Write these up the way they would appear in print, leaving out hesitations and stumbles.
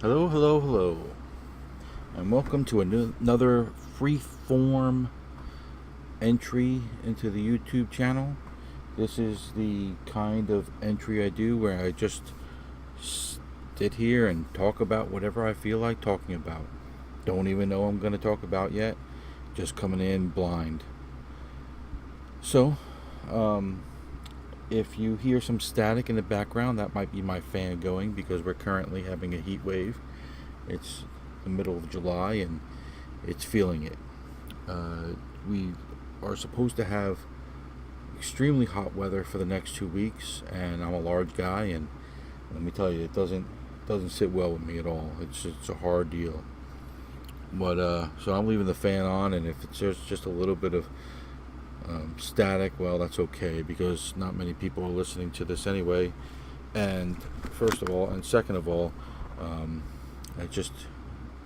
Hello, hello, hello, and welcome to another FreeForm entry into the YouTube channel. This is the kind of entry I do where I just sit here and talk about whatever I feel like talking about. Don't even know I'm going to talk about yet, just coming in blind. So, um, if you hear some static in the background, that might be my fan going because we're currently having a heat wave. It's the middle of July and it's feeling it. We are supposed to have extremely hot weather for the next 2 weeks, and I'm a large guy, and let me tell you, it doesn't sit well with me at all. It's a hard deal. But so I'm leaving the fan on, and if it's just a little bit of static, well, that's okay because not many people are listening to this anyway. And first of all, and second of all, it's just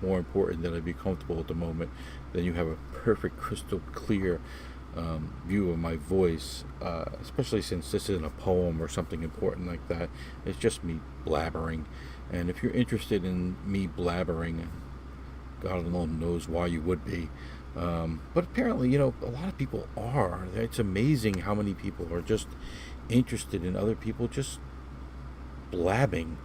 more important that I be comfortable at the moment. Then you have a perfect, crystal clear view of my voice, especially since this isn't a poem or something important like that. It's just me blabbering. And if you're interested in me blabbering, God alone knows why you would be. But apparently, a lot of people are. It's amazing how many people are just interested in other people just blabbing.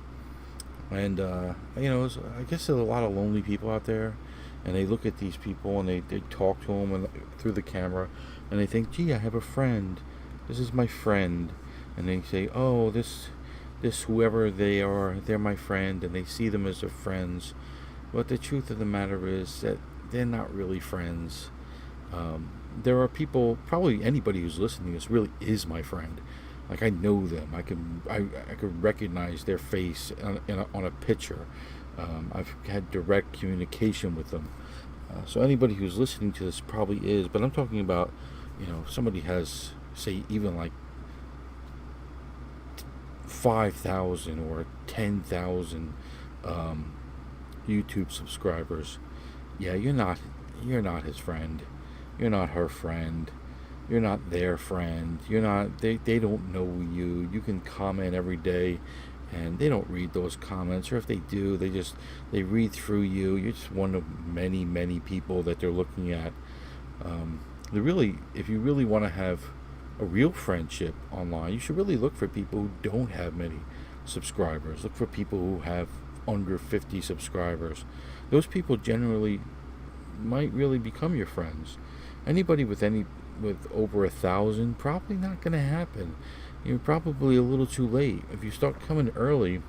And, I guess there's a lot of lonely people out there, and they look at these people and they talk to them through the camera, and they think, gee, I have a friend. This is my friend. And they say, oh, this whoever they are, they're my friend, and they see them as their friends. But the truth of the matter is that they're not really friends. There are people, probably anybody who's listening to this really is my friend. Like, I know them. I could recognize their face on a picture. I've had direct communication with them. So anybody who's listening to this probably is. But I'm talking about, somebody has, say, even like 5,000 or 10,000 YouTube subscribers. Yeah, you're not his friend. You're not her friend. You're not their friend. You're not. They don't know you. You can comment every day, and they don't read those comments. Or if they do, they read through you. You're just one of many people that they're looking at. If you really want to have a real friendship online, you should really look for people who don't have many subscribers. Look for people who have under 50 subscribers. Those people generally might really become your friends. Anybody with over 1,000, probably not going to happen. You're probably a little too late. If you start coming early,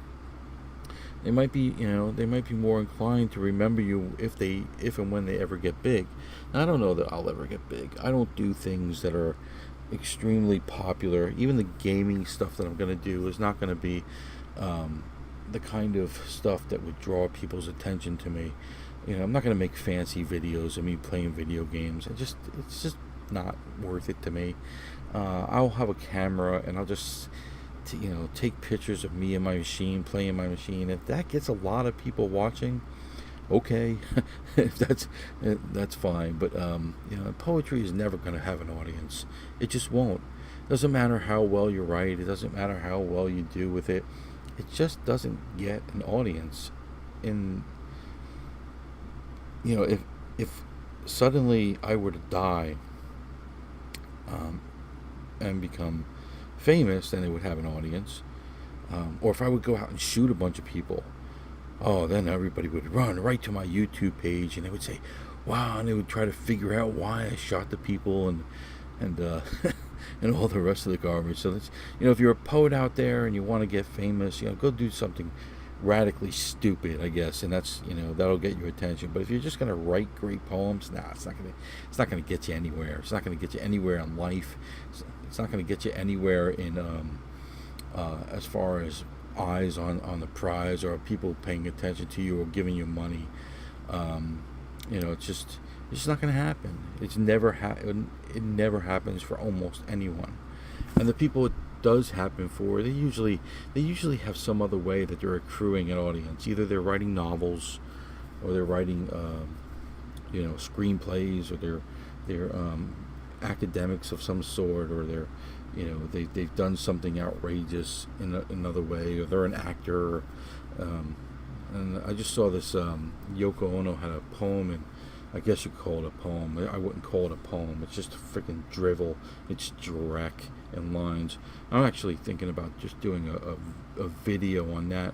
they might be more inclined to remember you if and when they ever get big. Now, I don't know that I'll ever get big. I don't do things that are extremely popular. Even the gaming stuff that I'm going to do is not going to be the kind of stuff that would draw people's attention to me. I'm not going to make fancy videos of me playing video games. It's just not worth it to me. I'll have a camera and I'll just take pictures of me and my machine, playing my machine. If that gets a lot of people watching, okay, if that's fine. But poetry is never going to have an audience. It just won't. It doesn't matter how well you write. It doesn't matter how well you do with it. It just doesn't get an audience. If suddenly I were to die and become famous, then it would have an audience. Or if I would go out and shoot a bunch of people, oh, then everybody would run right to my YouTube page and they would say, wow, and they would try to figure out why I shot the people and and all the rest of the garbage. So that's, if you're a poet out there and you want to get famous, go do something radically stupid, I guess, and that's that'll get your attention. But if you're just gonna write great poems, it's not gonna get you anywhere. It's not gonna get you anywhere in life. It's not gonna get you anywhere in as far as eyes on the prize or people paying attention to you or giving you money. It's just not gonna happen. It never happens for almost anyone, and the people it does happen for, they usually have some other way that they're accruing an audience. Either they're writing novels, or they're writing screenplays, or they're academics of some sort, or they've done something outrageous in another way, or they're an actor. And I just saw this, Yoko Ono had a poem, and I guess you call it a poem. I wouldn't call it a poem. It's just freaking drivel. It's dreck and lines. I'm actually thinking about just doing a video on that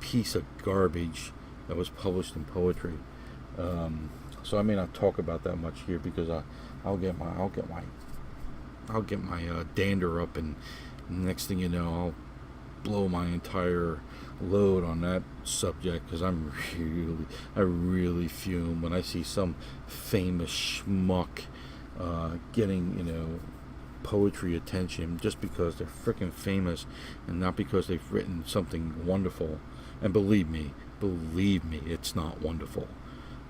piece of garbage that was published in poetry. So I may not talk about that much here, because I'll get my dander up, and next thing you know, I'll blow my entire load on that subject, because I really fume when I see some famous schmuck getting poetry attention just because they're freaking famous, and not because they've written something wonderful. And believe me, it's not wonderful.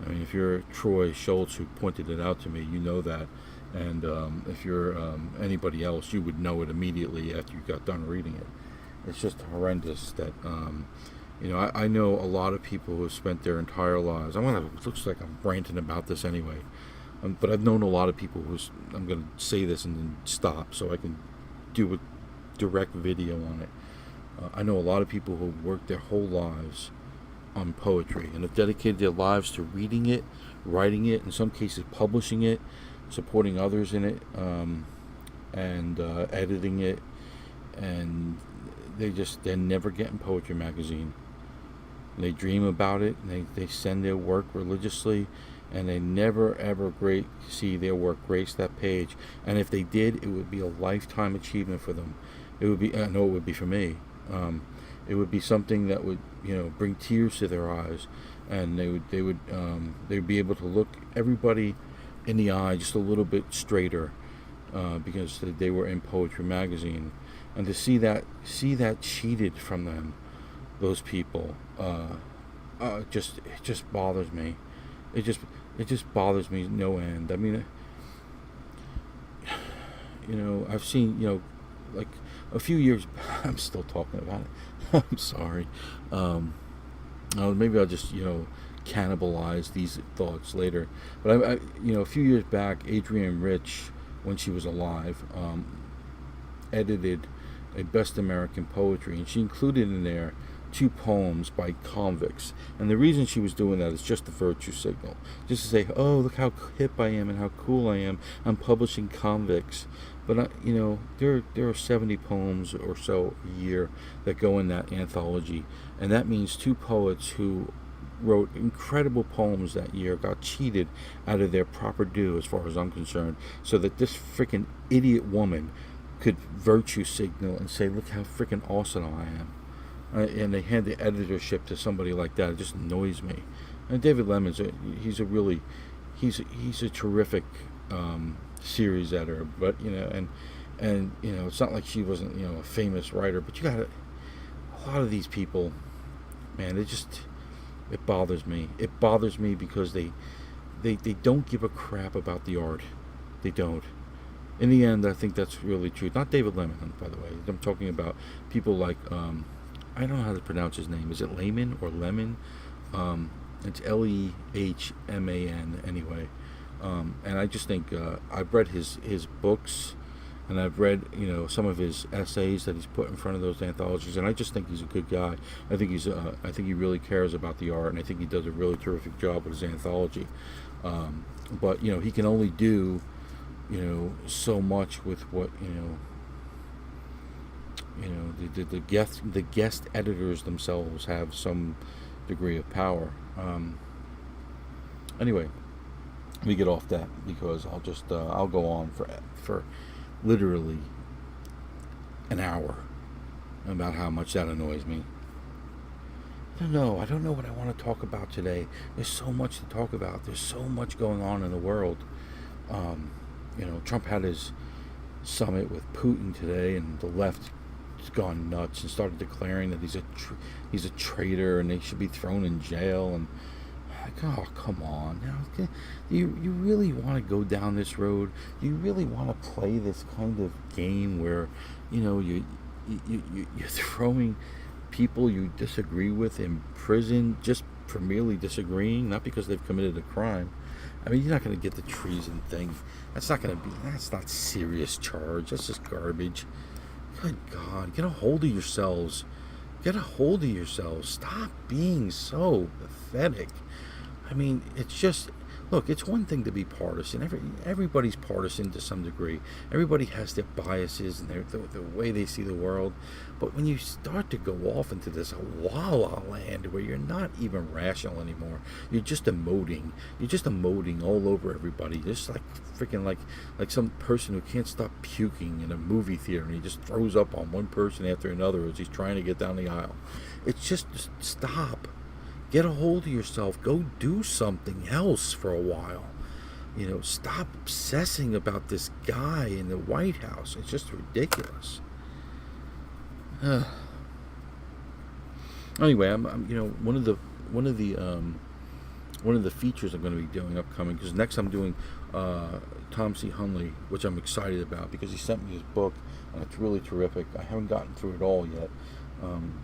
I mean, if you're Troy Schultz, who pointed it out to me, you know that. And if you're anybody else, you would know it immediately after you got done reading it. It's just horrendous that, I know a lot of people who have spent their entire lives. It looks like I'm ranting about this anyway. But I've known a lot of people I'm going to say this and then stop so I can do a direct video on it. I know a lot of people who worked their whole lives on poetry and have dedicated their lives to reading it, writing it, in some cases publishing it, supporting others in it, and editing it, and they're never getting Poetry Magazine. They dream about it, and they send their work religiously, and they never ever see their work grace that page. And if they did, it would be a lifetime achievement for them. It would be, I know it would be for me. It would be something that would, bring tears to their eyes, and they would be able to look everybody in the eye just a little bit straighter, because they were in Poetry Magazine, and to see that cheated from them, those people, it just bothers me. It just bothers me no end. I mean, I've seen, like a few years. I'm still talking about it. I'm sorry. Maybe I'll just cannibalize these thoughts later. But I a few years back, Adrienne Rich, when she was alive, edited a Best American Poetry, and she included in there 2 poems by convicts. And the reason she was doing that is just the virtue signal, just to say, oh, look how hip I am and how cool I am, I'm publishing convicts. But there are 70 poems or so a year that go in that anthology, and that means 2 poets who wrote incredible poems that year got cheated out of their proper due, as far as I'm concerned, so that this freaking idiot woman could virtue signal and say, look how freaking awesome I am. And they hand the editorship to somebody like that. It just annoys me. And David Lemon's he's a terrific series editor, but and it's not like she wasn't a famous writer, but you got a lot of these people, man. It bothers me. It bothers me because they don't give a crap about the art. They don't. In the end, I think that's really true. Not David Lemon, by the way. I'm talking about people like I don't know how to pronounce his name. Is it Lehman or Lemon? It's Lehman anyway. And I just think I've read his books, and I've read some of his essays that he's put in front of those anthologies, and I just think he's a good guy. I think he really cares about the art, and I think he does a really terrific job with his anthology. But he can only do so much with what the guest editors themselves have some degree of power. Anyway, let me get off that, because I'll go on for literally an hour about how much that annoys me. I don't know what I want to talk about today. There's so much to talk about. There's so much going on in the world. Trump had his summit with Putin today, and the left has gone nuts and started declaring that he's a traitor and they should be thrown in jail. And oh, come on now, you really want to go down this road? Do you really want to play this kind of game where you're throwing people you disagree with in prison just for merely disagreeing, not because they've committed a crime? I mean, you're not going to get the treason thing. That's not serious charge. That's just garbage. Good God, get a hold of yourselves. Get a hold of yourselves. Stop being so pathetic. I mean, it's just, look, it's one thing to be partisan. Everybody's partisan to some degree. Everybody has their biases and the way they see the world. But when you start to go off into this la-la land where you're not even rational anymore, you're just emoting. You're just emoting all over everybody. Just like freaking like some person who can't stop puking in a movie theater, and he just throws up on one person after another as he's trying to get down the aisle. It's just stop. Get a hold of yourself. Go do something else for a while. Stop obsessing about this guy in the White House. It's just ridiculous. Anyway, I'm one of the features I'm going to be doing upcoming, because next I'm doing Tom C. Hunley, which I'm excited about because he sent me his book and it's really terrific. I haven't gotten through it all yet.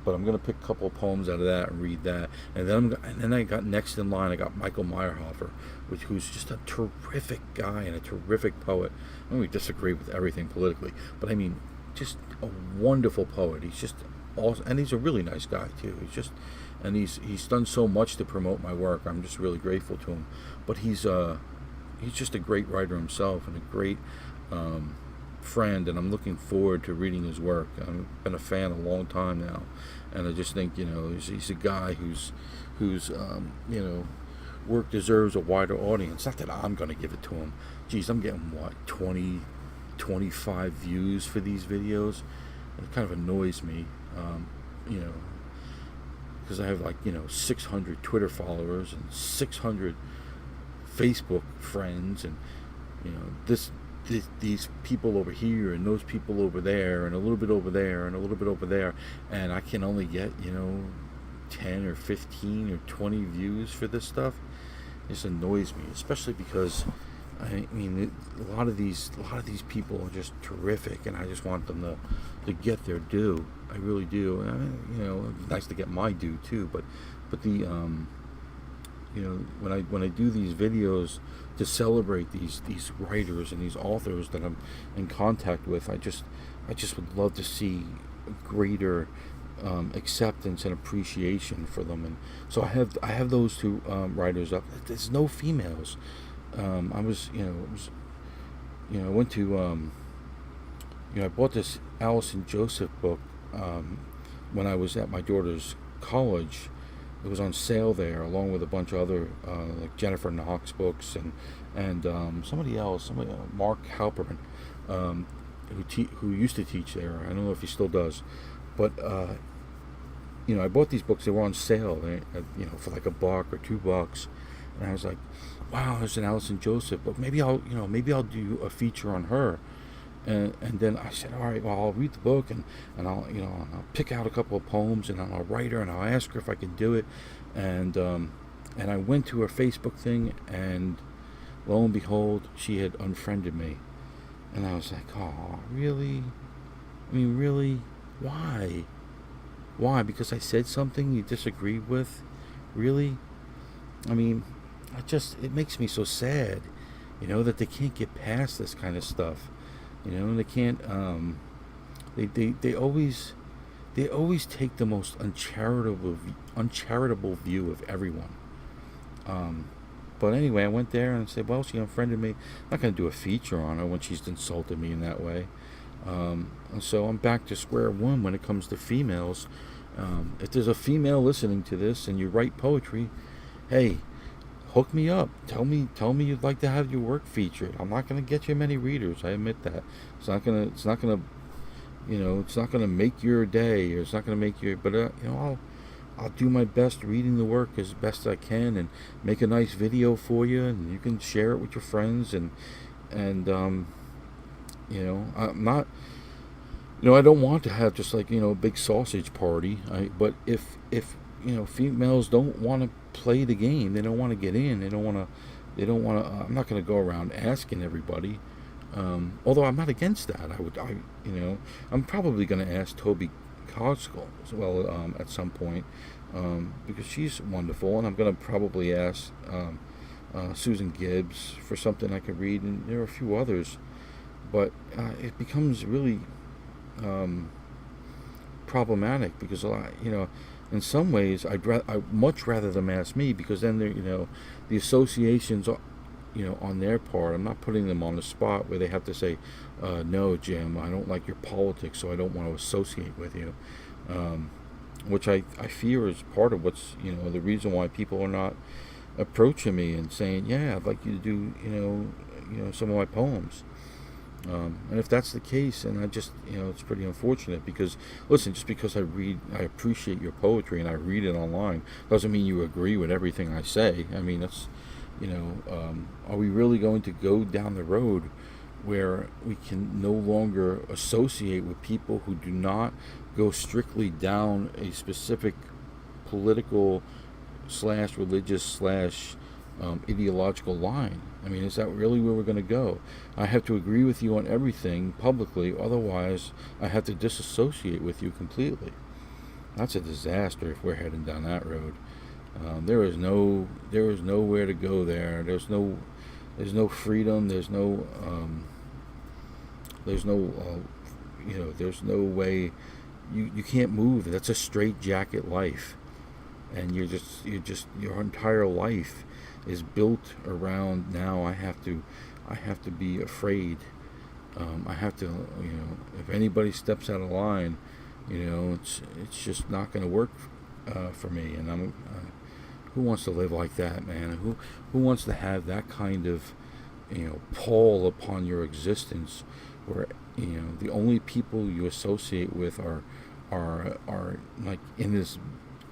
But I'm going to pick a couple of poems out of that and read that. And then I got next in line, I got Michael Meyerhofer, who's just a terrific guy and a terrific poet. I mean, we disagree with everything politically, but I mean, just a wonderful poet. He's just awesome, and he's a really nice guy too. He's done so much to promote my work. I'm just really grateful to him. But he's just a great writer himself and a great friend, and I'm looking forward to reading his work. I've been a fan a long time now, and I just think he's a guy whose work deserves a wider audience. Not that I'm going to give it to him. Geez, I'm getting 20, 25 views for these videos. It kind of annoys me, because I have 600 Twitter followers and 600 Facebook friends, and these people over here and those people over there and a little bit over there and a little bit over there, and I can only get 10 or 15 or 20 views for this stuff. This annoys me, especially because I mean a lot of these people are just terrific, and I just want them to get their due. I really do. I mean, it's nice to get my due too, but the when I do these videos to celebrate these writers and these authors that I'm in contact with, I just would love to see greater acceptance and appreciation for them. And so I have those two writers up. There's no females. I went to I bought this Allison Joseph book when I was at my daughter's college. It was on sale there, along with a bunch of other like Jennifer Knox books and somebody else, Mark Halperman, who used to teach there. I don't know if he still does, but I bought these books. They were on sale, for like $1 or $2, and I was like, wow, there's an Allison Joseph book. Maybe I'll do a feature on her. And then I said, all right, well, I'll read the book and I'll pick out a couple of poems and I'll write her and I'll ask her if I can do it. And I went to her Facebook thing, and lo and behold, she had unfriended me. And I was like, oh, really? I mean, really? Why? Why? Because I said something you disagreed with? Really? I mean, it makes me so sad, that they can't get past this kind of stuff. They can't. They always take the most uncharitable view of everyone. But anyway, I went there and said, well, she unfriended me. I'm not going to do a feature on her when she's insulted me in that way. And so I'm back to square one when it comes to females. If there's a female listening to this and you write poetry, hey, hook me up. Tell me you'd like to have your work featured. I'm not going to get you many readers. I admit that. It's not going to make your day, or it's not going to make your, but I'll do my best reading the work as best I can and make a nice video for you, and you can share it with your friends, and I'm not, I don't want to have just like, a big sausage party. But if females don't want to play the game, they don't want to get in, they don't want to, I'm not going to go around asking everybody, although I'm not against that. I'm probably going to ask Toby Cosgill as well at some point, because she's wonderful, and I'm going to probably ask Susan Gibbs for something I can read, and there are a few others, but it becomes really problematic, because a lot, in some ways, I much rather them ask me, because then they're, the associations, on their part. I'm not putting them on the spot where they have to say, no, Jim, I don't like your politics, so I don't want to associate with you. Which I fear is part of what's, the reason why people are not approaching me and saying, yeah, I'd like you to do, some of my poems. And if that's the case, and I just, it's pretty unfortunate, because, listen, just because I appreciate your poetry and I read it online, doesn't mean you agree with everything I say. I mean, that's, are we really going to go down the road where we can no longer associate with people who do not go strictly down a specific political / religious / ideological line? I mean, is that really where we're going to go? I have to agree with you on everything publicly, otherwise I have to disassociate with you completely. That's a disaster if we're heading down that road. There is nowhere to go there. There's no freedom. There's no way. You can't move. That's a straitjacket life, and your entire life is built around, now I have to be afraid. I have to, if anybody steps out of line, it's just not going to work for me. And who wants to live like that, man? Who wants to have that kind of, pall upon your existence, where the only people you associate with are like in this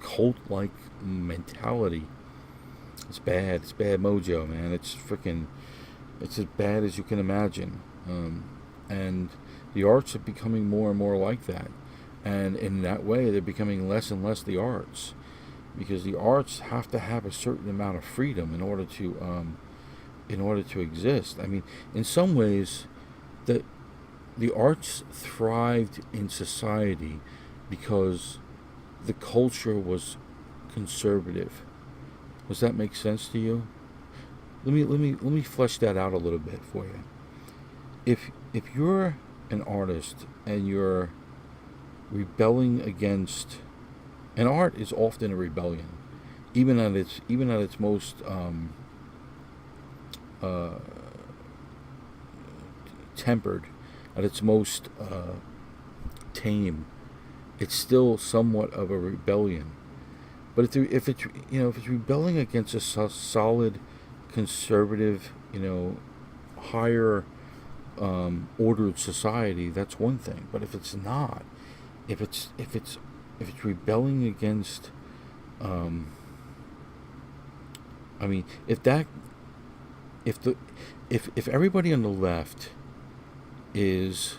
cult-like mentality. It's bad. It's bad mojo, man. It's as bad as you can imagine. And the arts are becoming more and more like that. And in that way, they're becoming less and less the arts, because the arts have to have a certain amount of freedom in order to exist. I mean, in some ways, the arts thrived in society because the culture was conservative. Does that make sense to you? Let me flesh that out a little bit for you. If you're an artist and you're rebelling against, and art is often a rebellion, even at its most tempered, at its most tame, it's still somewhat of a rebellion. But if it's rebelling against a solid, conservative, higher ordered society, that's one thing. But if it's not, if it's rebelling against, if everybody on the left is,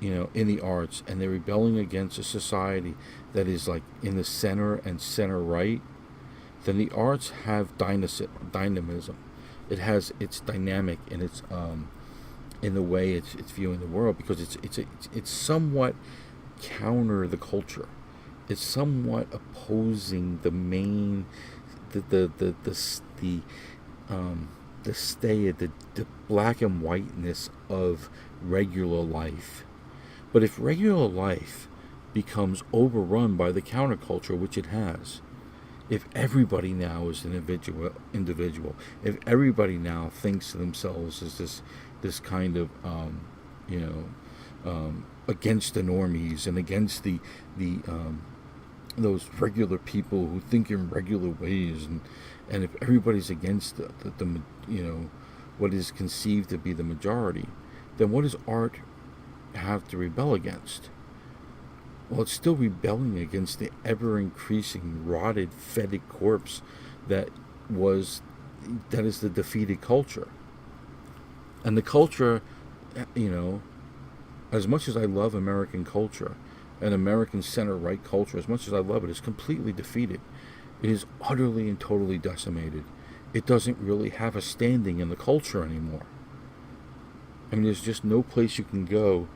in the arts, and they're rebelling against a society that is like in the center and center right, then the arts have dynamism. It's dynamic in its in the way it's viewing the world, because it's somewhat counter the culture. It's somewhat opposing the main the black and whiteness of regular life. But if regular life becomes overrun by the counterculture, which it has, if everybody now is an individual, if everybody now thinks to themselves as this kind of against the normies and against the those regular people who think in regular ways, and if everybody's against the what is conceived to be the majority, then what does art have to rebel against? Well, it's still rebelling against the ever-increasing, rotted, fetid corpse that is the defeated culture. And the culture, as much as I love American culture, and American center-right culture, as much as I love it, is completely defeated. It is utterly and totally decimated. It doesn't really have a standing in the culture anymore. I mean, there's just no place you can go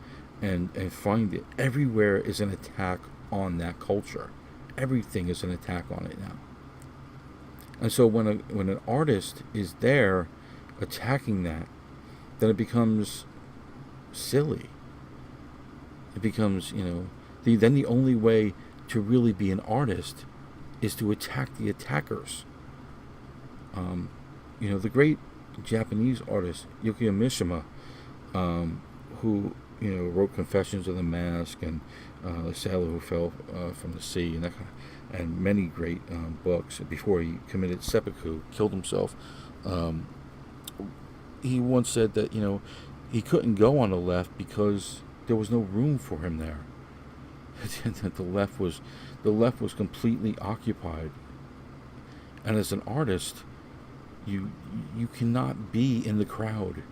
and find it. Everywhere is an attack on that culture. Everything is an attack on it now. And so when an artist is there attacking that, then it becomes silly. It becomes, then the only way to really be an artist is to attack the attackers. The great Japanese artist Yukio Mishima, who wrote Confessions of the Mask and The Sailor Who Fell from the Sea, and many great books before he committed seppuku, killed himself. He once said that he couldn't go on the left because there was no room for him there. That the left was completely occupied. And as an artist, you cannot be in the crowd.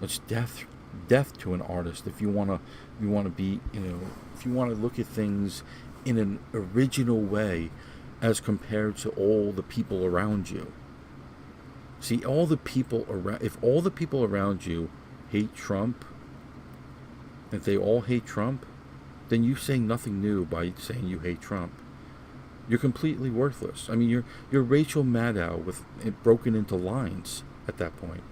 It's death to an artist if you want to be, if you want to look at things in an original way as compared to all the people around you. See, if all the people around you hate Trump, if they all hate Trump, then you say nothing new by saying you hate Trump. You're completely worthless. I mean, you're Rachel Maddow with it broken into lines at that point.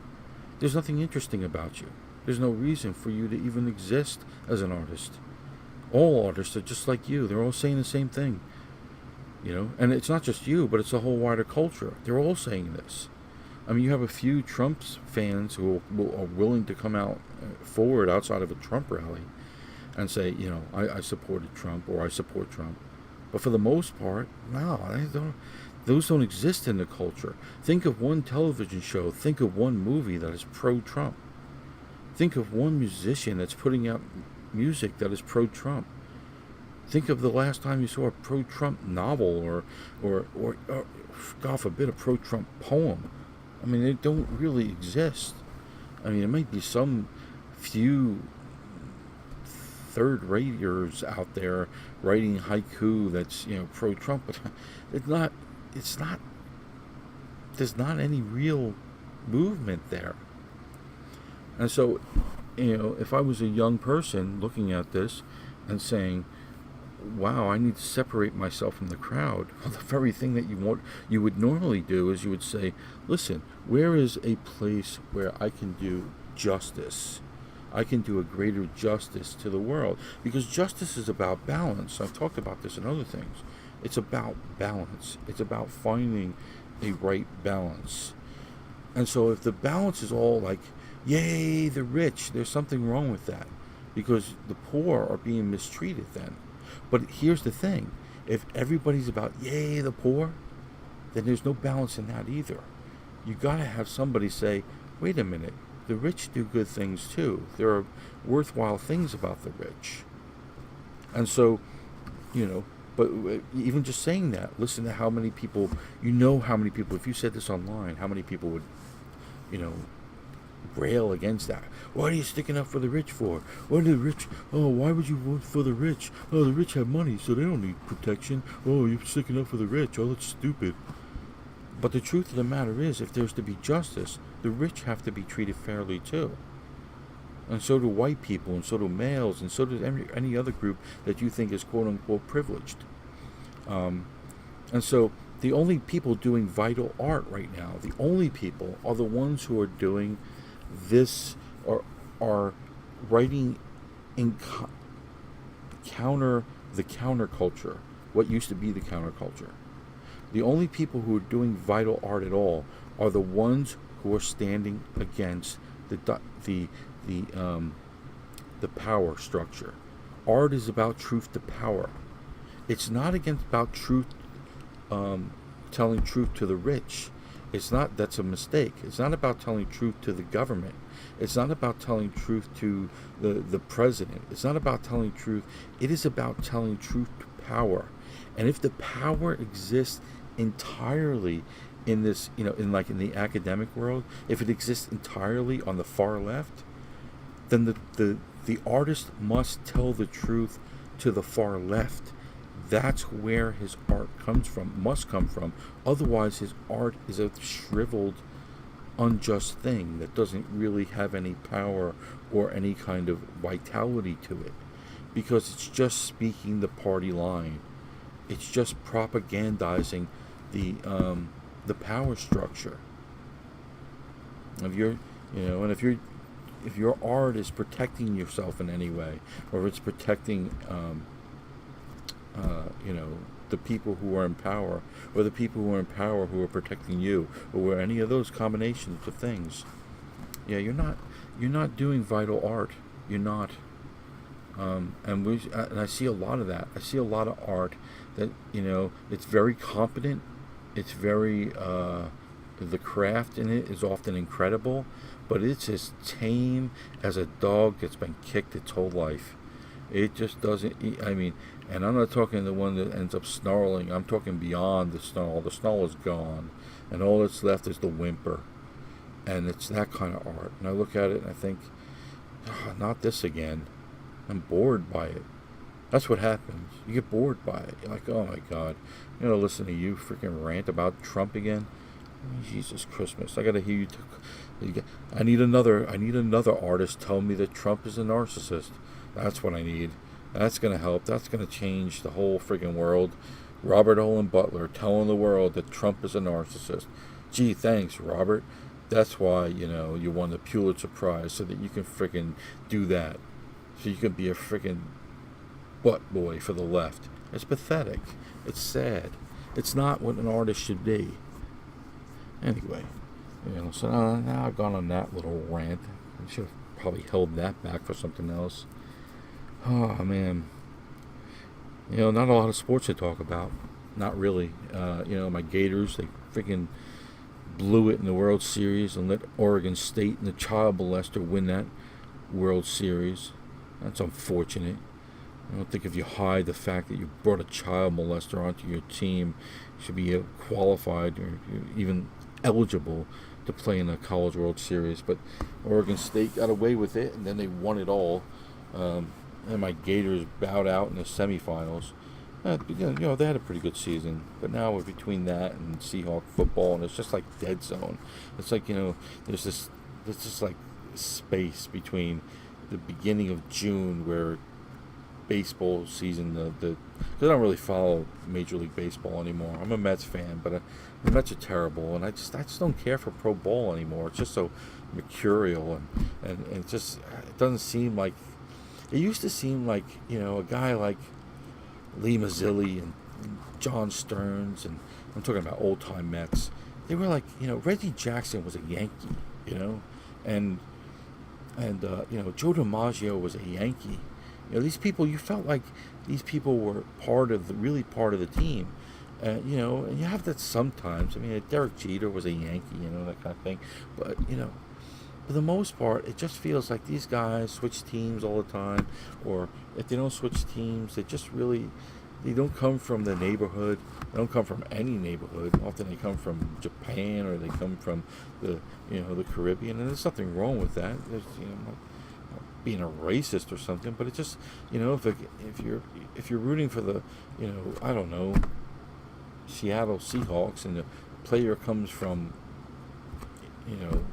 There's nothing interesting about you. There's no reason for you to even exist as an artist. All artists are just like you. They're all saying the same thing. And it's not just you, but it's a whole wider culture. They're all saying this. I mean, you have a few Trump fans who are willing to come out forward outside of a Trump rally and say, I supported Trump or I support Trump. But for the most part, no, those don't exist in the culture. Think of one television show. Think of one movie that is pro-Trump. Think of one musician that's putting out music that is pro-Trump. Think of the last time you saw a pro-Trump novel or God forbid, a pro-Trump poem. I mean, they don't really exist. I mean, it might be some few third-raters out there writing haiku that's pro-Trump, but it's not. There's not any real movement there. And so, if I was a young person looking at this and saying, wow, I need to separate myself from the crowd. Well, the very thing that you would normally do is you would say, listen, where is a place where I can do justice? I can do a greater justice to the world. Because justice is about balance. I've talked about this in other things. It's about balance. It's about finding a right balance. And so if the balance is all like, yay, the rich, there's something wrong with that. Because the poor are being mistreated then. But here's the thing. If everybody's about, yay, the poor, then there's no balance in that either. You got to have somebody say, wait a minute, the rich do good things too. There are worthwhile things about the rich. And so, but even just saying that, listen to how many people, how many people, if you said this online, how many people would, rail against that. What are you sticking up for the rich for? What are the rich? Oh, why would you vote for the rich? Oh, the rich have money, so they don't need protection. Oh, you're sticking up for the rich. Oh, that's stupid. But the truth of the matter is, if there's to be justice, the rich have to be treated fairly too. And so do white people, and so do males, and so does any other group that you think is quote-unquote privileged. And so the only people doing vital art right now, the only people are the ones who are doing this, are writing in the counterculture, what used to be the counterculture. The only people who are doing vital art at all are the ones who are standing against the power structure. Art is about truth to power. It's not about truth, telling truth to the rich. It's not. That's a mistake. It's not about telling truth to the government. It's not about telling truth to the president. It's not about telling truth. It is about telling truth to power. And if the power exists entirely in this, in the academic world, if it exists entirely on the far left, then the artist must tell the truth to the far left. That's where his art must come from. Otherwise, his art is a shriveled, unjust thing that doesn't really have any power or any kind of vitality to it. Because it's just speaking the party line. It's just propagandizing the power structure. If your art is protecting yourself in any way, or if it's protecting the people who are in power, or the people who are in power who are protecting you, or any of those combinations of things. Yeah, you're not doing vital art. You're not. And I see a lot of that. I see a lot of art that it's very competent. It's very the craft in it is often incredible, but it's as tame as a dog that's been kicked its whole life. It just doesn't. I mean, and I'm not talking the one that ends up snarling. I'm talking beyond the snarl. The snarl is gone, and all that's left is the whimper. And it's that kind of art. And I look at it and I think, oh, not this again. I'm bored by it. That's what happens. You get bored by it. You're like, oh my God, I'm gonna listen to you freaking rant about Trump again. Jesus Christmas! I gotta hear you. I need another artist tell me that Trump is a narcissist. That's what I need. That's gonna help. That's gonna change the whole freaking world. Robert Olin Butler telling the world that Trump is a narcissist. Gee, thanks, Robert. That's why you won the Pulitzer Prize, so that you can freaking do that. So you can be a freaking butt boy for the left. It's pathetic. It's sad. It's not what an artist should be. Anyway, so now I've gone on that little rant. I should have probably held that back for something else. Oh, man. Not a lot of sports to talk about. Not really. My Gators, they freaking blew it in the World Series and let Oregon State and the child molester win that World Series. That's unfortunate. I don't think if you hide the fact that you brought a child molester onto your team, you should be qualified or even eligible to play in the College World Series. But Oregon State got away with it, and then they won it all. And my Gators bowed out in the semifinals. They had a pretty good season, but now we're between that and Seahawk football, and it's just like dead zone. It's like there's just like space between the beginning of June where baseball season, because I don't really follow Major League Baseball anymore. I'm a Mets fan, but the Mets are terrible, and I just don't care for pro ball anymore. It's just so mercurial, and it doesn't seem like it used to seem like a guy like Lee Mazzilli and John Stearns, and I'm talking about old time Mets. They were like Reggie Jackson was a Yankee, and Joe DiMaggio was a Yankee. These people, you felt like these people were really part of the team. And you have that sometimes. I mean, Derek Jeter was a Yankee, that kind of thing. But, for the most part, it just feels like these guys switch teams all the time. Or if they don't switch teams, they don't come from the neighborhood. They don't come from any neighborhood. Often they come from Japan, or they come from the Caribbean. And there's nothing wrong with that. There's, not being a racist or something, but it just, if you're rooting for the, I don't know, Seattle Seahawks, and the player comes from,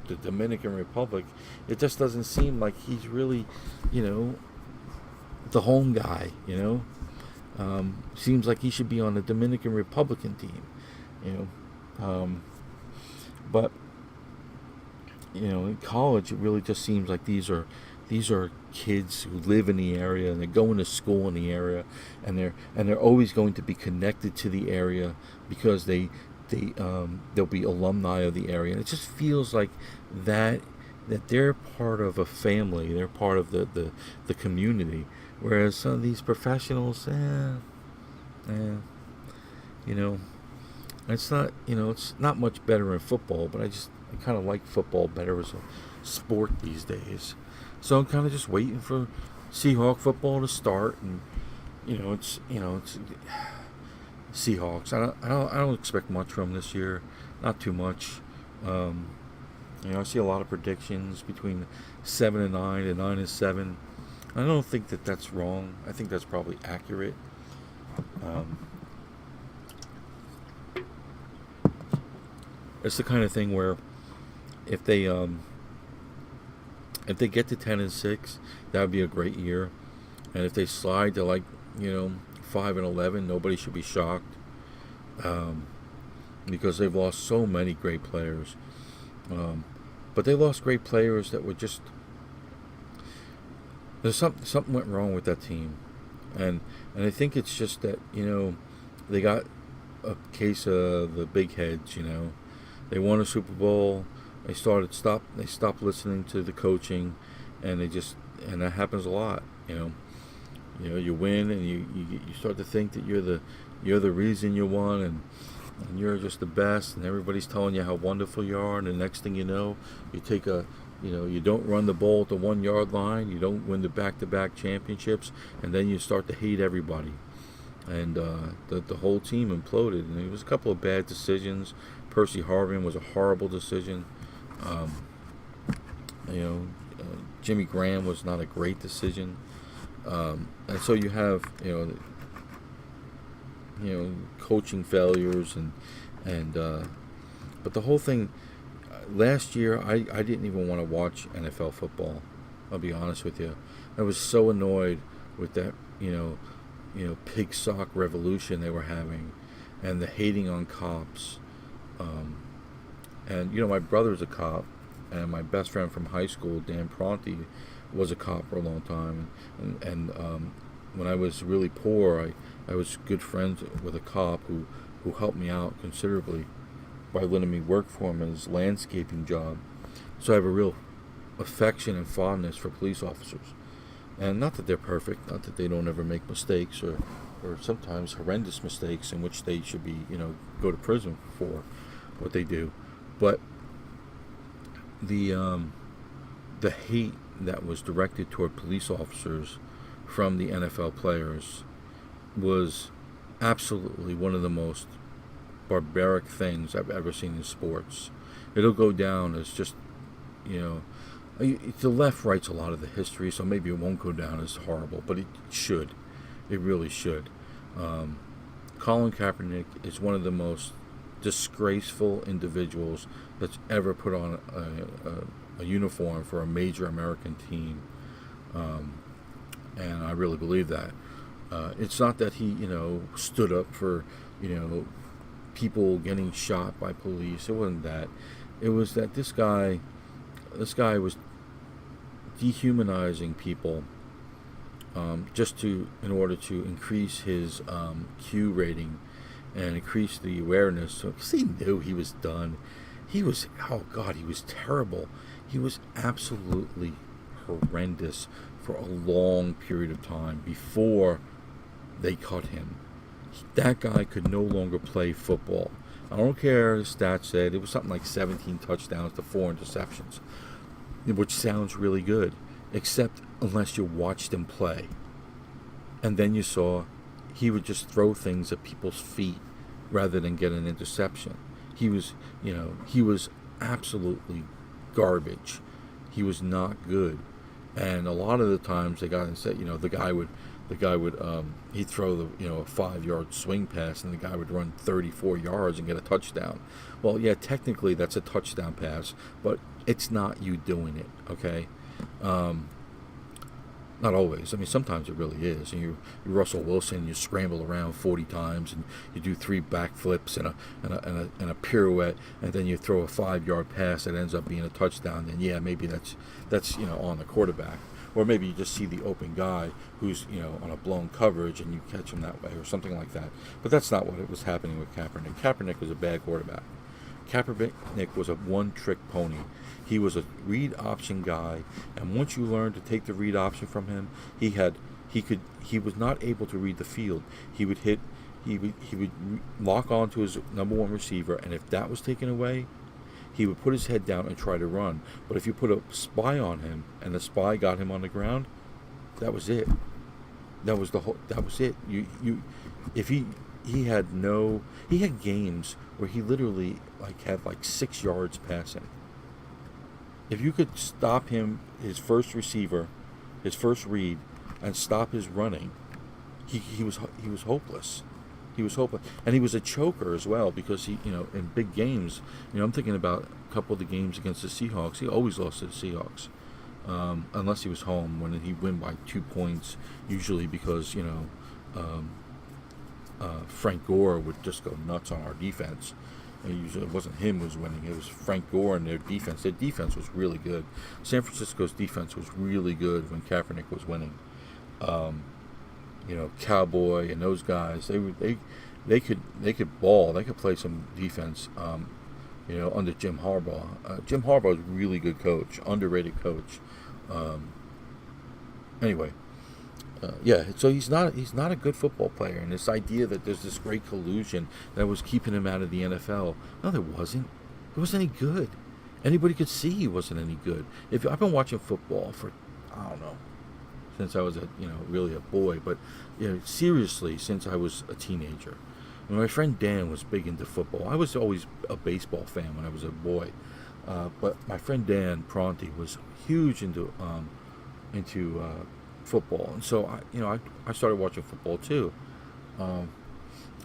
the Dominican Republic, it just doesn't seem like he's really, the home guy, seems like he should be on the Dominican Republican team, but in college it really just seems like these are kids who live in the area, and they're going to school in the area, and they're always going to be connected to the area because they'll be alumni of the area, and it just feels like that they're part of a family, they're part of the community, whereas some of these professionals, it's not it's not much better in football, but I kind of like football better as a sport these days. So I'm kind of just waiting for Seahawk football to start, and it's Seahawks. I don't expect much from them this year, not too much. I see a lot of predictions between 7-9 and 9-7. I don't think that that's wrong. I think that's probably accurate. It's the kind of thing where if they get to 10-6, that would be a great year. And if they slide to 5-11, nobody should be shocked, because they've lost so many great players. But they lost great players that were just, something went wrong with that team. And I think it's just that, they got a case of the big heads. They won a Super Bowl. They stopped listening to the coaching, and and that happens a lot. You win, and you start to think that you're the reason you won, and you're just the best, and everybody's telling you how wonderful you are, and the next thing you know, you don't run the ball at the 1 yard line, you don't win the back-to-back championships, and then you start to hate everybody. And the whole team imploded, and it was a couple of bad decisions. Percy Harvin was a horrible decision. Jimmy Graham was not a great decision. And so you have coaching failures, and but the whole thing last year, I didn't even want to watch NFL football. I'll be honest with you. I was so annoyed with that pig sock revolution they were having, and the hating on cops. And my brother's a cop, and my best friend from high school, Dan Pronti, was a cop for a long time. And when I was really poor, I was good friends with a cop who helped me out considerably by letting me work for him in his landscaping job. So I have a real affection and fondness for police officers. And not that they're perfect, not that they don't ever make mistakes, or sometimes horrendous mistakes in which they should be, go to prison for what they do. But the hate that was directed toward police officers from the NFL players was absolutely one of the most barbaric things I've ever seen in sports. It'll go down as just, the left writes a lot of the history, so maybe it won't go down as horrible, but it should. It really should. Colin Kaepernick is one of the most disgraceful individuals that's ever put on a uniform for a major American team. And I really believe that. It's not that he, stood up for, people getting shot by police. It wasn't that. It was that this guy was dehumanizing people in order to increase his Q rating and increase the awareness. Because he knew he was done. He was terrible. He was absolutely horrendous for a long period of time before they cut him. That guy could no longer play football. I don't care, the stats said it was something like 17 touchdowns to 4 interceptions, which sounds really good, except unless you watched him play. And then you saw he would just throw things at people's feet rather than get an interception. He was absolutely garbage. He was not good. And a lot of the times they got and said, the guy would he'd throw a 5-yard swing pass, and the guy would run 34 yards and get a touchdown. Well, yeah, technically that's a touchdown pass, but it's not you doing it, okay? Not always. I mean, sometimes it really is. And you Russell Wilson, you scramble around 40 times, and you do 3 backflips and a pirouette, and then you throw a 5-yard pass that ends up being a touchdown. Then yeah, maybe that's on the quarterback, or maybe you just see the open guy who's on a blown coverage and you catch him that way, or something like that. But that's not what was happening with Kaepernick. Kaepernick was a bad quarterback. Kaepernick was a one-trick pony. He was a read option guy, and once you learned to take the read option from him, he was not able to read the field. He would lock onto his number one receiver, and if that was taken away, he would put his head down and try to run. But if you put a spy on him and the spy got him on the ground, that was it. That was it. He had games where he literally had 6 yards passing. If you could stop him, his first receiver, his first read, and stop his running, he was hopeless. He was hopeless, and he was a choker as well, because he, in big games, I'm thinking about a couple of the games against the Seahawks. He always lost to the Seahawks, unless he was home, when he'd win by 2 points, usually because Frank Gore would just go nuts on our defense. Usually it wasn't him who was winning, it was Frank Gore and their defense. Their defense was really good. San Francisco's defense was really good when Kaepernick was winning. Cowboy and those guys. They could ball. They could play some defense. Under Jim Harbaugh. Jim Harbaugh is a really good coach, underrated coach. Anyway, yeah. So he's not a good football player. And this idea that there's this great collusion that was keeping him out of the NFL. No, there wasn't. He wasn't any good. Anybody could see he wasn't any good. If I've been watching football for, I don't know, since I was really a boy, but seriously since I was a teenager. And my friend Dan was big into football. I was always a baseball fan when I was a boy, but my friend Dan Pronti was huge into football, and so I started watching football too,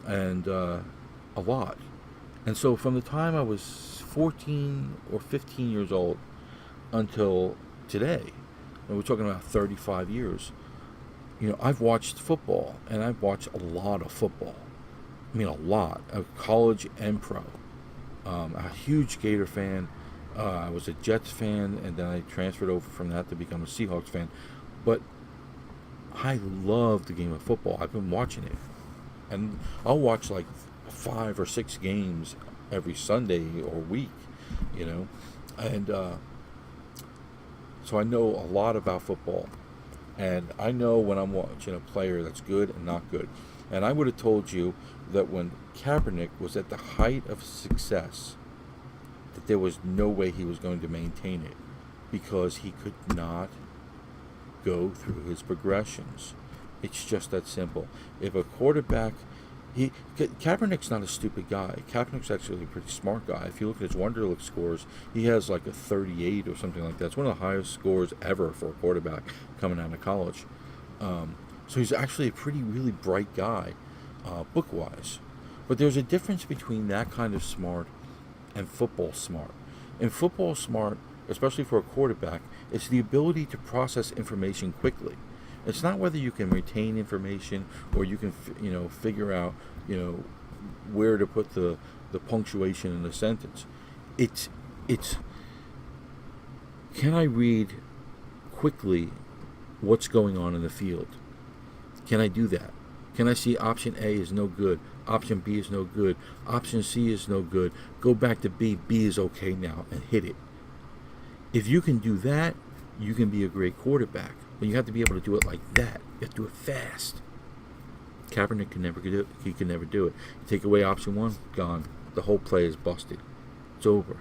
and a lot. And so from the time I was 14 or 15 years old until today, and we're talking about 35 years, I've watched football, and I've watched a lot of football. I mean, a lot of college and pro. A huge Gator fan. I was a Jets fan, and then I transferred over from that to become a Seahawks fan. But I love the game of football. I've been watching it, and I'll watch like 5 or 6 games every Sunday or week, and so I know a lot about football, and I know when I'm watching a player that's good and not good. And I would have told you that when Kaepernick was at the height of success, that there was no way he was going to maintain it, because he could not go through his progressions. It's just that simple. If a quarterback, Kaepernick's not a stupid guy. Kaepernick's actually a pretty smart guy. If you look at his Wonderlic scores, he has like a 38 or something like that. It's one of the highest scores ever for a quarterback coming out of college. So he's actually a really bright guy, book-wise. But there's a difference between that kind of smart and football smart. And football smart, especially for a quarterback, it's the ability to process information quickly. It's not whether you can retain information or you can, figure out, where to put the punctuation in a sentence. It's can I read quickly what's going on in the field? Can I do that? Can I see option A is no good, option B is no good, option C is no good, go back to B, B is okay now, and hit it? If you can do that, you can be a great quarterback. But you have to be able to do it like that. You have to do it fast. Kaepernick can never do it. He can never do it. You take away option 1, gone. The whole play is busted. It's over.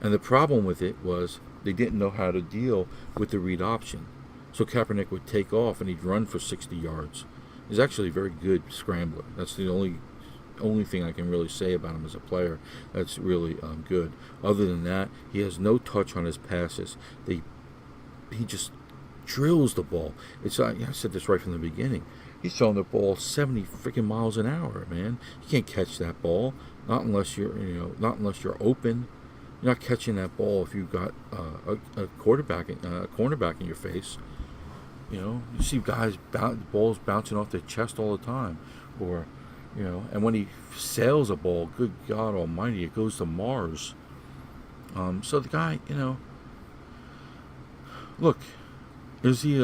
And the problem with it was they didn't know how to deal with the read option. So Kaepernick would take off and he'd run for 60 yards. He's actually a very good scrambler. That's the only thing I can really say about him as a player that's really good. Other than that, he has no touch on his passes. He just drills the ball. It's I said this right from the beginning. He's throwing the ball 70 freaking miles an hour, man. You can't catch that ball, not unless you're open. You're not catching that ball if you've got a cornerback in your face. You see guys balls bouncing off their chest all the time, or and when he sails a ball, good God Almighty, it goes to Mars. So the guy, look, is he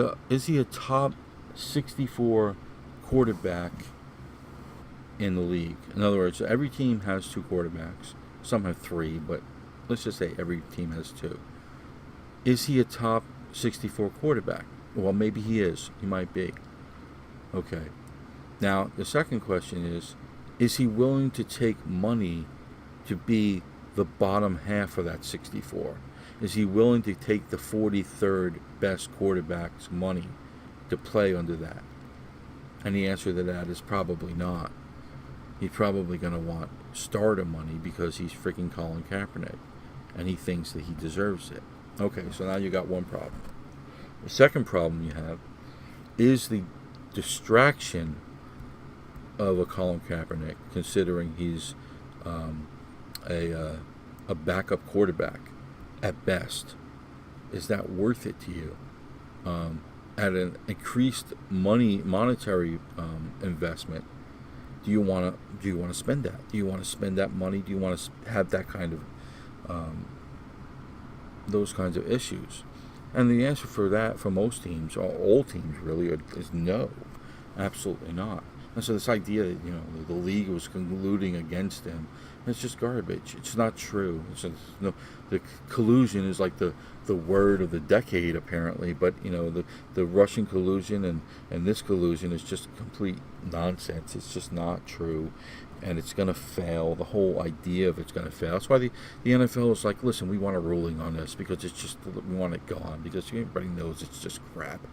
a top 64 quarterback in the league? In other words, every team has 2 quarterbacks. Some have 3, but let's just say every team has 2. Is he a top 64 quarterback? Well, maybe he is. He might be. Okay. Now, the second question is he willing to take money to be the bottom half of that 64? Is he willing to take the 43rd best quarterback's money to play under that? And the answer to that is probably not. He's probably going to want starter money because he's freaking Colin Kaepernick, and he thinks that he deserves it. Okay, so now you got one problem. The second problem you have is the distraction of a Colin Kaepernick, considering he's a backup quarterback at best. Is that worth it to you? At an increased monetary investment, do you want to spend that? Do you want to spend that money? Do you want to have that kind of those kinds of issues? And the answer for that, for most teams, or all teams really, is no, absolutely not. And so this idea that the league was colluding against him, it's just garbage. It's not true. The collusion is like the word of the decade apparently, but the Russian collusion and this collusion is just complete nonsense. It's just not true, and it's going to fail. The whole idea of it's going to fail. That's why the NFL is like, listen, we want a ruling on this because it's just, we want it gone because everybody knows it's just crap.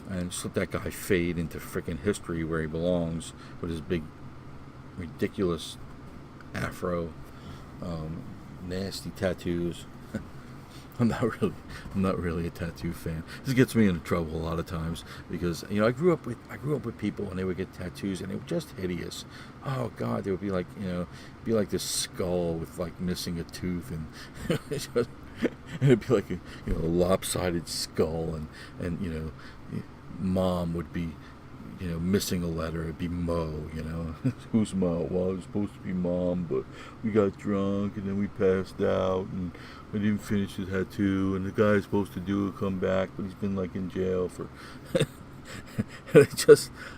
And just let that guy fade into freaking history where he belongs with his big, ridiculous afro, nasty tattoos. I'm not really a tattoo fan. This gets me into trouble a lot of times because I grew up with people and they would get tattoos and they were just hideous. Oh God, they would be like be like this skull with like missing a tooth and and it'd be like a lopsided skull and mom would be missing a letter. It'd be Mo, who's Mo? Well, it was supposed to be Mom, but we got drunk and then we passed out and I didn't finish the tattoo, and the guy's supposed to do a comeback, but he's been like in jail for and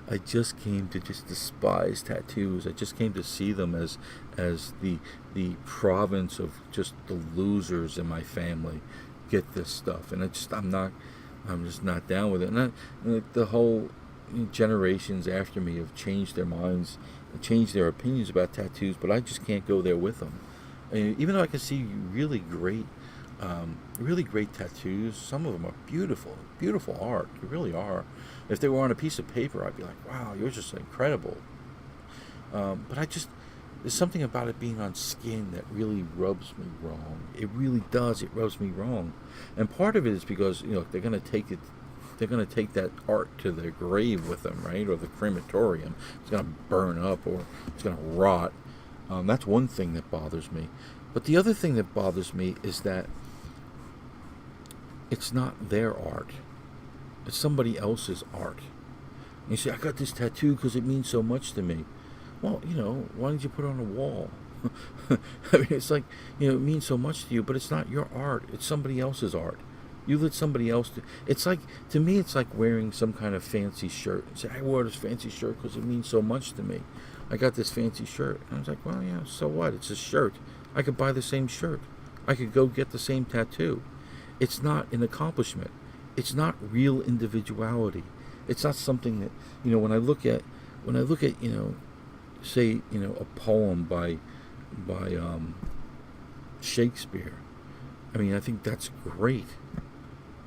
I just came to just despise tattoos. I just came to see them as the province of just the losers in my family get this stuff, and I'm just not down with it. And the whole generations after me have changed their minds, changed their opinions about tattoos, but I just can't go there with them. And even though I can see really great tattoos, some of them are beautiful art. They really are. If they were on a piece of paper, I'd be like, wow, you're just incredible. But there's something about it being on skin that really rubs me wrong. It really does. It rubs me wrong. And part of it is because they're going to take that art to their grave with them, right? Or the crematorium. It's going to burn up or it's going to rot. That's one thing that bothers me. But the other thing that bothers me is that it's not their art. It's somebody else's art. And you say, I got this tattoo because it means so much to me. Well, why don't you put it on a wall? I mean, it's like, it means so much to you, but it's not your art. It's somebody else's art. You let somebody else do. It's like, to me, it's like wearing some kind of fancy shirt. And say, I wore this fancy shirt because it means so much to me. I got this fancy shirt. And I was like, well, yeah, so what? It's a shirt. I could buy the same shirt. I could go get the same tattoo. It's not an accomplishment. It's not real individuality. It's not something that, when I look at, say, a poem by Shakespeare. I mean, I think that's great.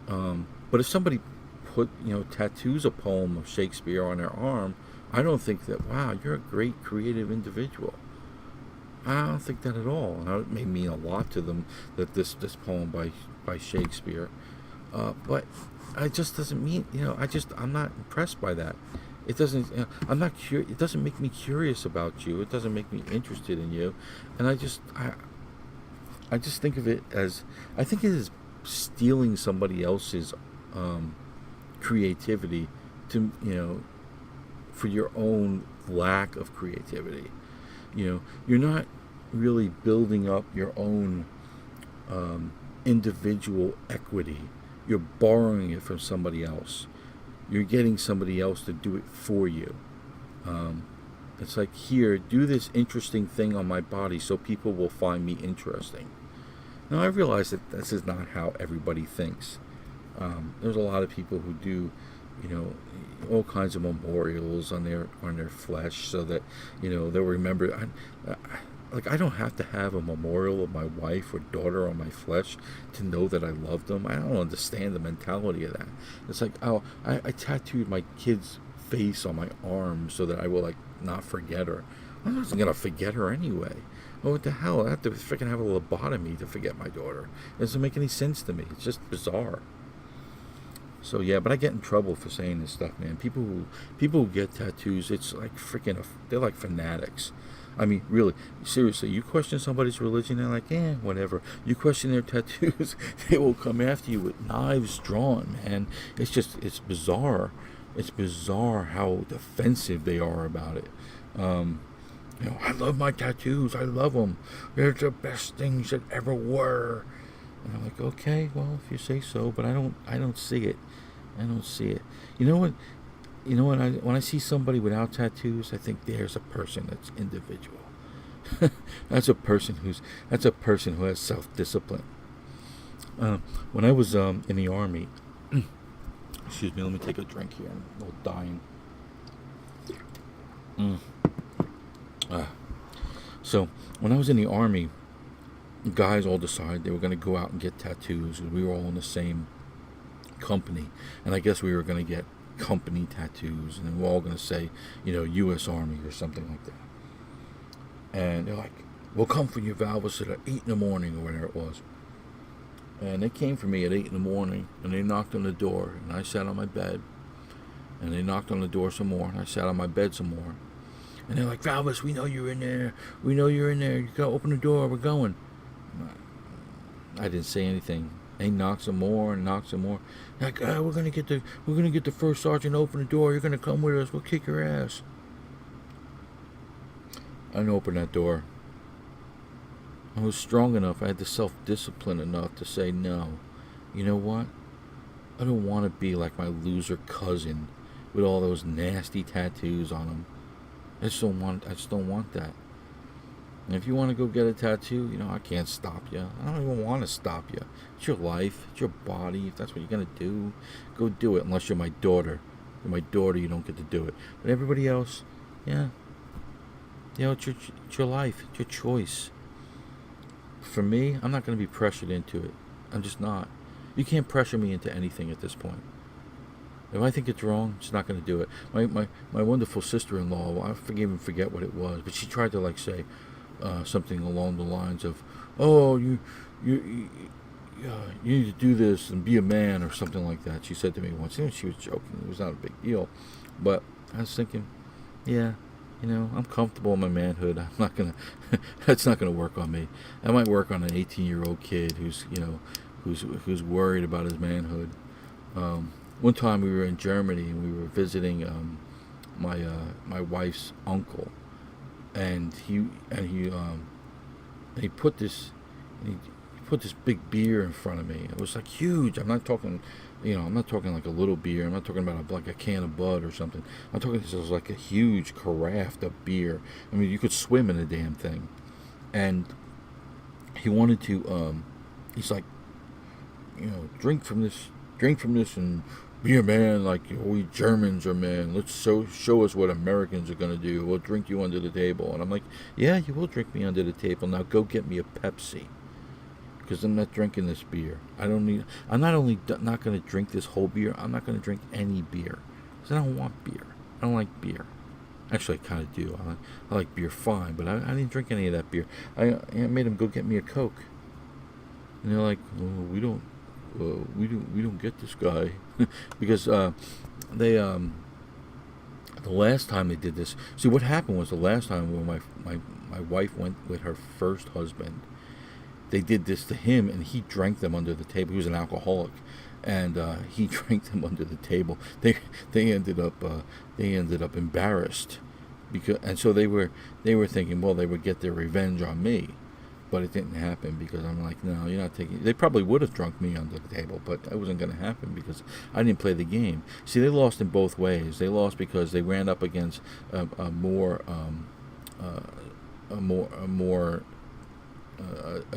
But if somebody put, tattoos a poem of Shakespeare on their arm, I don't think that, wow, you're a great creative individual. I don't think that at all. And it may mean a lot to them that this poem by Shakespeare. But it just doesn't mean, I'm not impressed by that. It doesn't, it doesn't make me curious about you. It doesn't make me interested in you. And I just think of it as, I think it is stealing somebody else's creativity to, for your own lack of creativity. You're not really building up your own individual equity. You're borrowing it from somebody else. You're getting somebody else to do it for you. It's like, here, do this interesting thing on my body so people will find me interesting. Now, I realize that this is not how everybody thinks. There's a lot of people who do, all kinds of memorials on their flesh so that, they'll remember. I don't have to have a memorial of my wife or daughter on my flesh to know that I love them. I don't understand the mentality of that. It's like, oh, I tattooed my kid's face on my arm so that I will, not forget her. I'm not going to forget her anyway. Oh, what the hell? I have to freaking have a lobotomy to forget my daughter. It doesn't make any sense to me. It's just bizarre. So yeah, but I get in trouble for saying this stuff, man. People who get tattoos, it's like freaking, they're like fanatics. I mean, really, seriously, you question somebody's religion, they're like, whatever. You question their tattoos, they will come after you with knives drawn, man. It's bizarre. It's bizarre how defensive they are about it. I love my tattoos. I love them. They're the best things that ever were. And I'm like, okay, well, if you say so, but I don't see it. I don't see it. You know what? When I see somebody without tattoos, I think there's a person that's individual. That's a person who has self-discipline. When I was in the army, excuse me, let me take a drink here. I'm a little dying. Mm. So when I was in the army, guys all decided they were going to go out and get tattoos. We were all in the same company, and I guess we were going to get company tattoos, and we're all going to say, U.S. Army or something like that. And they're like, "We'll come for you, Valvis, at 8 in the morning," or whatever it was. And they came for me at 8 in the morning, and they knocked on the door, and I sat on my bed. And they knocked on the door some more, and I sat on my bed some more. And they're like, "Valvis, we know you're in there. We know you're in there. You gotta open the door. We're going." I didn't say anything. They knocked some more and knocked some more. Like, we're gonna get the first sergeant to open the door. You're gonna come with us. We'll kick your ass. I didn't open that door. I was strong enough. I had the self-discipline enough to say no. You know what? I don't want to be like my loser cousin with all those nasty tattoos on him. I just don't want that. And if you want to go get a tattoo, I can't stop you. I don't even want to stop you. It's your life. It's your body. If that's what you're going to do, go do it. Unless you're my daughter. If you're my daughter, you don't get to do it. But everybody else, yeah. It's your life. It's your choice. For me, I'm not going to be pressured into it. I'm just not. You can't pressure me into anything at this point. If I think it's wrong, she's not going to do it. My wonderful sister-in-law, I forget what it was, but she tried to say something along the lines of, "Oh, you need to do this and be a man," or something like that. She said to me once. She was joking. It was not a big deal, but I was thinking, yeah, I'm comfortable in my manhood. I'm not gonna. That's not gonna work on me. That might work on an 18-year-old kid who's worried about his manhood. One time we were in Germany and we were visiting my wife's uncle, and he put this big beer in front of me. It was huge. I'm not talking like a little beer. I'm not talking about like a can of Bud or something. I'm talking this was like a huge carafe of beer. I mean, you could swim in the damn thing. And he wanted to. He's like, drink from this and be a man, like we Germans are men. Let's show us what Americans are going to do. We'll drink you under the table. And I'm like, yeah, you will drink me under the table. Now go get me a Pepsi, because I'm not drinking this beer. I'm not only not going to drink this whole beer, I'm not going to drink any beer, because I don't want beer. I don't like beer. Actually, I kind of do. I like beer fine, but I didn't drink any of that beer. I made him go get me a Coke. And they're like, "Oh, we don't get this guy," because they the last time they did this. See, what happened was the last time when my wife went with her first husband, they did this to him, and he drank them under the table. He was an alcoholic, and he drank them under the table. They ended up embarrassed, and so they were thinking, well, they would get their revenge on me. But it didn't happen, because I'm like, no, you're not taking. They probably would have drunk me under the table, but it wasn't going to happen because I didn't play the game. See, they lost in both ways. They lost because they ran up against a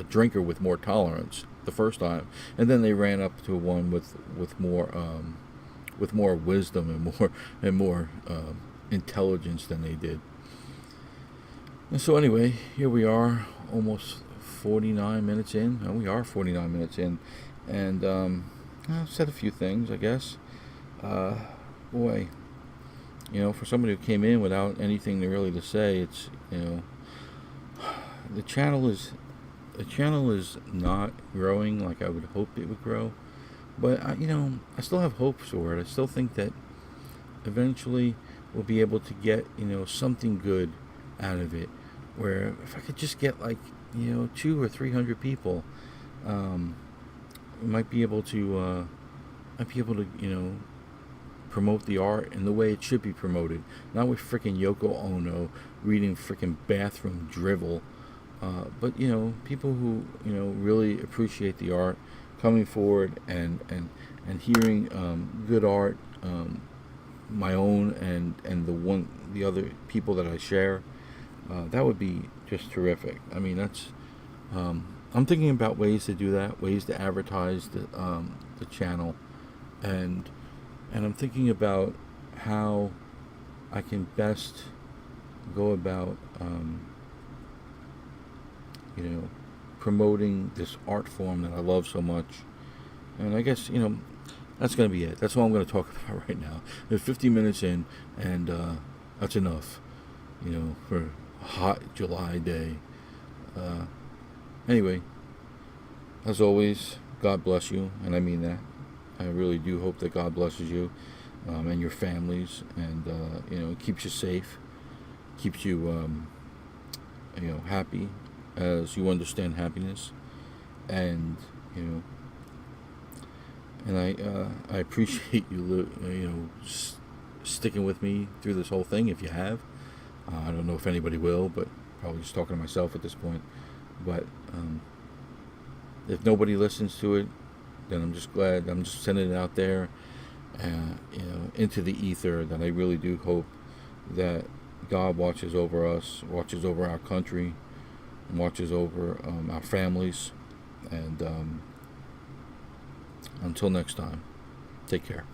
drinker with more tolerance the first time, and then they ran up to one with more wisdom and more intelligence than they did. And so anyway, here we are, almost 49 minutes in. And we are 49 minutes in. And I've said a few things, I guess. Boy, for somebody who came in without anything really to say, it's, the channel is not growing like I would hope it would grow. But, I still have hopes for it. I still think that eventually we'll be able to get, something good out of it. Where if I could just get 200 or 300 people, we might be able to promote the art in the way it should be promoted, not with frickin' Yoko Ono reading frickin' bathroom drivel But people who really appreciate the art, coming forward and hearing good art, my own and the other people that I share, that would be just terrific. I mean, that's I'm thinking about ways to do that, ways to advertise the channel, and I'm thinking about how I can best go about promoting this art form that I love so much. And I guess that's going to be it. That's all I'm going to talk about right now. We're 50 minutes in, and that's enough, for a hot July day. Anyway, as always, God bless you, and I mean that. I really do hope that God blesses you and your families, and keeps you safe, keeps you happy as you understand happiness, and and I appreciate you sticking with me through this whole thing. If you have, I don't know if anybody will, but probably just talking to myself at this point. But if nobody listens to it, then I'm just glad. I'm just sending it out there, into the ether. That I really do hope that God watches over us, watches over our country, and watches over our families. And until next time, take care.